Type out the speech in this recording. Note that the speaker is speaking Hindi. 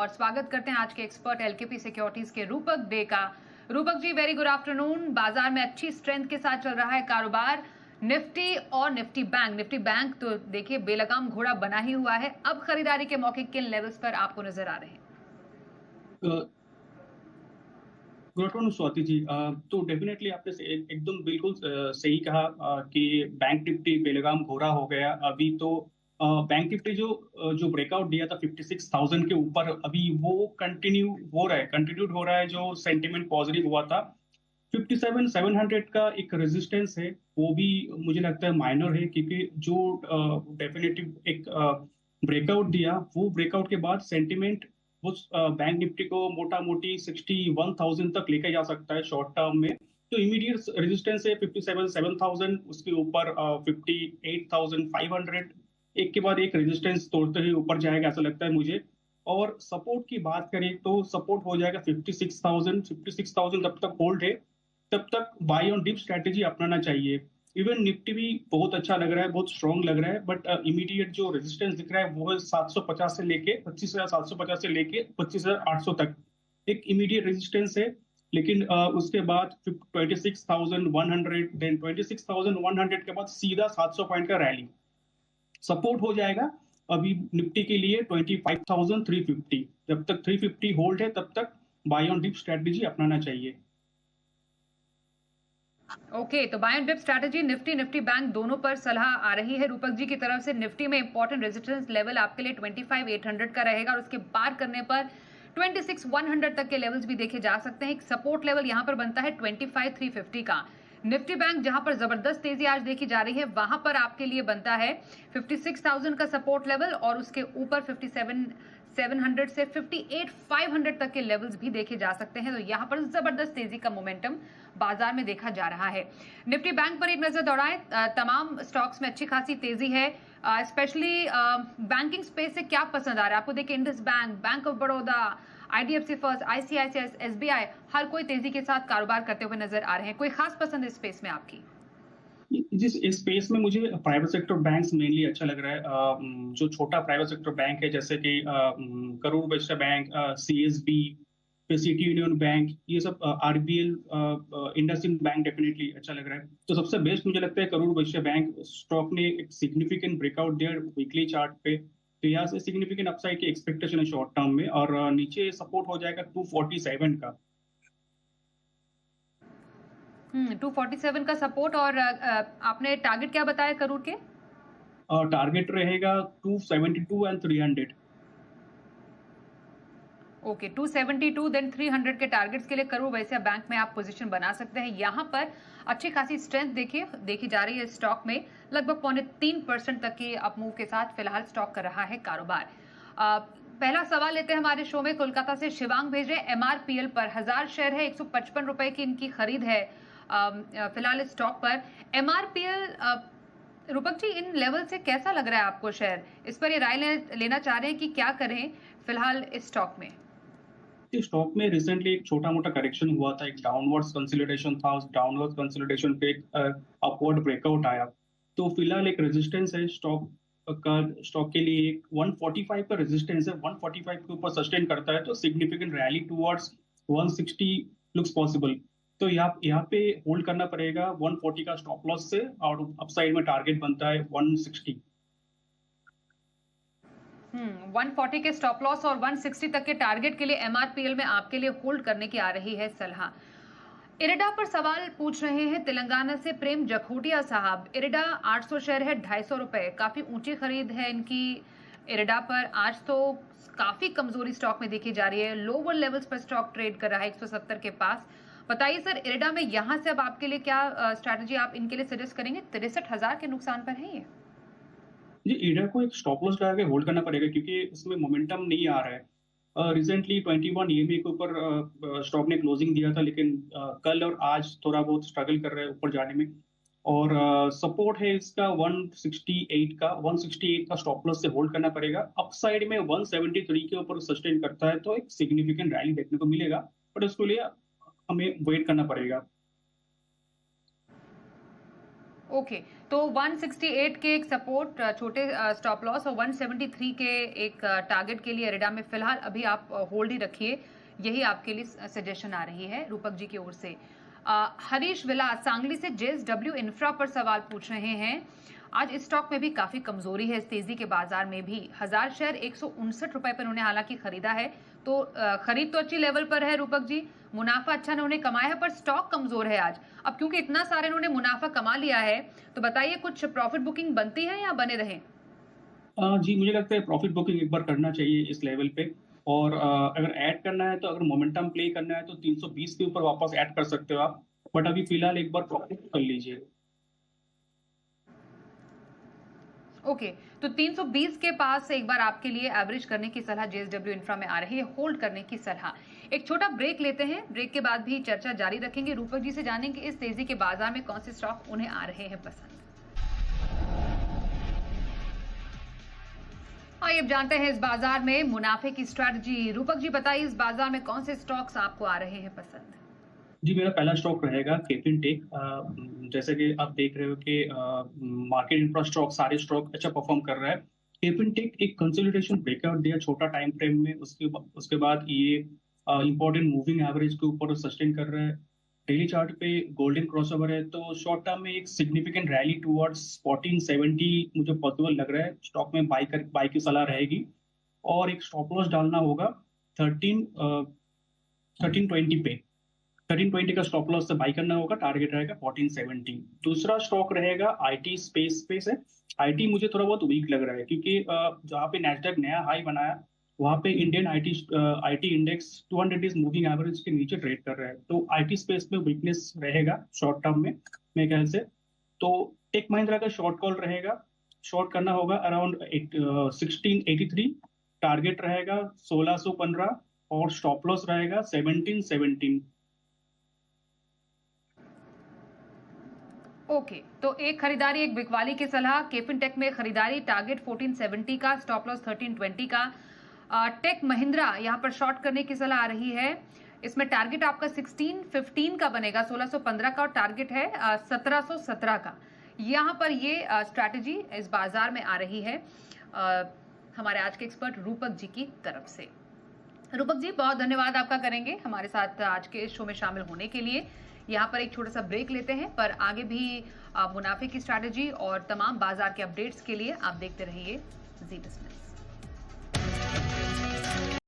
और स्वागत करते हैं आज के एक्सपर्ट एलकेपी सिक्योरिटीज के रूपक डे का। Rupak ji, very good afternoon. बाजार में अच्छी स्ट्रेंथ के साथ चल रहा है कारोबार। निफ्टी और निफ्टी बैंक तो देखिए बेलगाम घोड़ा बना ही हुआ है। अब खरीदारी के मौके किन लेवल्स पर आपको नजर आ रहे हैं? Good afternoon Swati ji. तो डेफिनेटली आपने एकदम बिल्कुल सही कहा कि बैंक निफ्टी बेलगाम घोड़ा हो गया। अभी तो बैंक निफ्टी जो ब्रेकआउट दिया था 56,000 के ऊपर, अभी वो कंटिन्यूड हो रहा है। जो सेंटिमेंट पॉजिटिव हुआ था 57,700 का एक रेजिस्टेंस है, वो भी मुझे लगता है माइनर है, क्योंकि जो डेफिनेटिव एक ब्रेकआउट दिया, वो ब्रेकआउट के बाद सेंटिमेंट वो बैंक निफ्टी को मोटा मोटी 61,000 तक लेके जा सकता है शॉर्ट टर्म में। तो इमीडिएट रेजिस्टेंस है 57,700, उसके ऊपर 58,500, एक के बाद एक रेजिस्टेंस तोड़ते हुए ऊपर जाएगा ऐसा लगता है मुझे। और सपोर्ट की बात करें तो सपोर्ट हो जाएगा 56,000 तब तक होल्ड है। तब तक बाय ऑन डिप स्ट्रेटेजी अपनाना चाहिए। इवन निफ्टी भी बहुत अच्छा लग रहा है, बहुत स्ट्रॉन्ग लग रहा है, बट इमीडिएट जो रेजिस्टेंस दिख रहा है वो है 750 से लेके 25,750 से लेके 25,800 तक एक इमीडिएट रेजिस्टेंस है। लेकिन उसके बाद 26,100, देन 26,100 के बाद सीधा 700 पॉइंट का रैली सपोर्ट हो जाएगा। अभी निफ्टी के लिए 25,350, जब तक 350 होल्ड है तब तक बाय ऑन डिप स्ट्रेटेजी अपनाना चाहिए। ओके, तो buy and dip strategy Nifty bank दोनों पर सलाह आ रही है रूपक जी की तरफ से। निफ्टी में इंपॉर्टेंट रेजिस्टेंस लेवल आपके लिए 25,800 का रहेगा और उसके पार करने पर 26,100 तक के लेवल्स भी देखे जा सकते हैं। एक सपोर्ट लेवल यहां पर बनता है 25,350 का। निफ्टी बैंक जहां पर जबरदस्त तेजी आज देखी जा रही है, वहां पर आपके लिए बनता है 56,000 का सपोर्ट लेवल और उसके ऊपर 57,700 से 58,500 तक के लेवल्स भी देखे जा सकते हैं। तो यहां पर जबरदस्त तेजी का मोमेंटम बाजार में देखा जा रहा है। निफ्टी बैंक पर एक नजर दौड़ाएं। तमाम स्टॉक्स में अच्छी खासी तेजी है, स्पेशली बैंकिंग स्पेस से क्या पसंद आ रहा है आपको? देखिए Indus bank of Baroda, IDFC first, ICICI, SBI, हर कोई तेजी के साथ कारोबार करते हुए नजर आ रहे हैं। कोई खास पसंद इस स्पेस में आपकी? जिस स्पेस में मुझे प्राइवेट सेक्टर बैंक्स मेनली अच्छा लग रहा है। जो छोटा प्राइवेट सेक्टर बैंक है जैसे कि करूर वैश्य बैंक, सीएसबी, फिर सिटी यूनियन बैंक, ये सब, आरबीएल, इंडसइंड बैंक डेफिनेटली अच्छा लग रहा है। तो सबसे बेस्ट मुझे लगता है करूर वैश्य बैंक। स्टॉक ने एक सिग्निफिकेंट ब्रेकआउट दिया वीकली चार्ट पे, तो यहाँ से सिग्निफिकेंट अपसाइड की एक्सपेक्टेशन है शॉर्ट टर्म में। और नीचे सपोर्ट हो जाएगा 247 का। 247 का सपोर्ट। और आपने टारगेट क्या बताया करूर के? टारगेट रहेगा 272 एंड 300। ओके, 272 देन 300 के टारगेट्स के लिए करूर वैसे बैंक में आप पोजीशन बना सकते हैं। यहां पर अच्छी खासी स्ट्रेंथ देखी जा रही है स्टॉक में। लगभग 3.25% तक की अप मूव के साथ फिलहाल स्टॉक कर रहा है कारोबार। पहला सवाल लेते हैं हमारे शो में। कोलकाता से शिवांग भेज रहे हैं। एमआरपीएल पर 1000 शेयर है, 155 रुपए की इनकी खरीद है फिलहाल इस स्टॉक पर। MRPL, Rupak ji, in level से कैसा लग रहा है आपको शेयर? इस पर ये राय लेना चाह रहे हैं कि क्या करें फिलहाल इस स्टॉक में? स्टॉक में रिसेंटली एक छोटा मोटा करेक्शन हुआ था, एक डाउनवर्ड्स कंसोलिडेशन था। उस डाउनवर्ड्स कंसोलिडेशन पे एक अपवर्ड ब्रेकआउट आया। तो फिलहाल एक रेजिस्टेंस है स्टॉक के लिए, एक 145 का रेजिस्टेंस है। 145 के ऊपर सस्टेन करता है तो significant rally towards 160 looks possible. तो यहाँ पे होल्ड करना पड़ेगा 140 का स्टॉप लॉस से, और अपसाइड में टारगेट बनता है 160। 140 के स्टॉप लॉस और 160 तक के टारगेट के लिए एमआरपीएल में आपके लिए होल्ड करने की आ रही है सलाह। इरिडा पर सवाल पूछ रहे हैं तेलंगाना से प्रेम जखोटिया साहब। इरिडा 800 शेयर है, 250 रुपए, काफी ऊंची खरीद है इनकी इरिडा पर। आज तो काफी कमजोरी स्टॉक में देखी जा रही है, लोअर लेवल्स पर स्टॉक ट्रेड कर रहा है 170 के पास। बताइए सर, इरिडा में यहां से अब आपके लिए क्या स्ट्रैटेजी आप इनके लिए सजेस्ट करेंगे? 63,000 के नुकसान पर है ये। जी, ईडर को एक स्टॉप लॉस लगा के होल्ड करना पड़ेगा, क्योंकि इसमें मोमेंटम नहीं आ रहा है। रिसेंटली 21 ईएमए के ऊपर स्टॉक ने क्लोजिंग दिया था, लेकिन कल और आज थोड़ा बहुत स्ट्रगल कर रहा है ऊपर जाने में। और सपोर्ट है इसका 168 का स्टॉप लॉस से होल्ड करना पड़ेगा। अपसाइड में 173 के ऊपर सस्टेन करता है तो एक सिग्निफिकेंट रैली देखने को मिलेगा, बट उसके लिए हमें वेट करना पड़ेगा। ओके, तो 168 के एक सपोर्ट छोटे स्टॉप लॉस और 173 के एक टारगेट के लिए एरिडा में फिलहाल अभी आप होल्ड ही रखिए, यही आपके लिए सजेशन आ रही है रूपक जी की ओर से। हरीश विलास सांगली से JSW इंफ्रा पर सवाल पूछ रहे हैं। आज इस स्टॉक में भी काफी कमजोरी है इस तेजी के बाजार में भी। 1000 शेयर 159 रुपए पर उन्होंने हालांकि खरीदा है, तो खरीद तो अच्छी लेवल पर है रूपक जी, मुनाफा अच्छा उन्होंने कमाया है, पर स्टॉक कमजोर है आज। अब क्योंकि इतना सारे उन्होंने मुनाफा कमा लिया है, तो बताइए कुछ प्रॉफिट बुकिंग बनती है या बने रहे? जी, मुझे लगता है प्रॉफिट बुकिंग एक बार करना चाहिए इस लेवल पे। और अगर ऐड करना है तो अगर मोमेंटम प्ले करना है तो 320 के ऊपर वापस ऐड कर सकते हो आप, बट अभी फिलहाल एक बार प्रॉफिट कर लीजिए। ओके, तो 320 के पास एक बार आपके लिए एवरेज करने की सलाह JSW इंफ्रा में आ रही है, होल्ड करने की सलाह। एक छोटा ब्रेक लेते हैं, ब्रेक के बाद भी चर्चा जारी रखेंगे। रूपक जी से जानेंगे इस तेजी के बाजार में कौन से स्टॉक उन्हें आ रहे हैं पसंद। आइए अब जानते हैं इस बाजार में मुनाफे की स्ट्रैटेजी। रूपक जी बताइए इस बाजार में कौन से स्टॉक्स आपको आ रहे हैं पसंद? जी, मेरा पहला स्टॉक रहेगा केपिन टेक। जैसे कि आप देख रहे हो कि मार्केट इंफ्रा स्टॉक सारे स्टॉक अच्छा परफॉर्म कर रहा है। केपिन टेक एक कंसोलिडेशन ब्रेकआउट दिया छोटा टाइम फ्रेम में, उसके बाद ये इंपॉर्टेंट मूविंग एवरेज के ऊपर सस्टेन कर रहा है। डेली चार्ट पे गोल्डन क्रॉसओवर है, तो शॉर्ट टर्म में एक सिग्निफिकेंट रैली टुवर्ड्स 1470 मुझे पॉसिबल लग रहा है। स्टॉक में बाई की सलाह रहेगी और एक स्टॉप लॉस डालना होगा 1320 पे। 1320 का स्टॉप लॉस से बाई करना होगा, टारगेट रहेगा 1470। दूसरा स्टॉक रहेगा आईटी स्पेस है। आईटी मुझे थोड़ा बहुत वीक लग रहा है क्योंकि जहाँ पे नैस्डैक नया हाई बनाया वहाँ पे Indian IT index 200 days moving average के नीचे ट्रेड कर रहा है, तो आईटी स्पेस में वीकनेस रहेगा शॉर्ट टर्म में मेरे ख्याल से। तो टेक महिंद्रा का शॉर्ट कॉल रहेगा, शॉर्ट करना होगा अराउंड 1683, टारगेट रहेगा 1615 और स्टॉप लॉस रहेगा 1717। ओके, तो एक खरीदारी एक बिकवाली की सलाह। केपिन टेक में खरीदारी, टारगेट 1470 का, स्टॉप लॉस 1320 का। टेक महिंद्रा यहाँ पर शॉर्ट करने की सलाह आ रही है। इसमें टारगेट आपका 1615 का बनेगा, 1615 का, और टारगेट है 1717 का। यहाँ पर ये स्ट्रैटेजी इस बाजार में आ रही है हमारे आज के एक्सपर्ट रूपक जी की तरफ से। रूपक जी बहुत धन्यवाद आपका करेंगे हमारे साथ आज के शो में शामिल होने के लिए। यहाँ पर एक छोटा सा ब्रेक लेते हैं, पर आगे भी मुनाफे की स्ट्रैटेजी और तमाम बाजार के अपडेट्स के लिए आप देखते रहिए जी बिजनेस।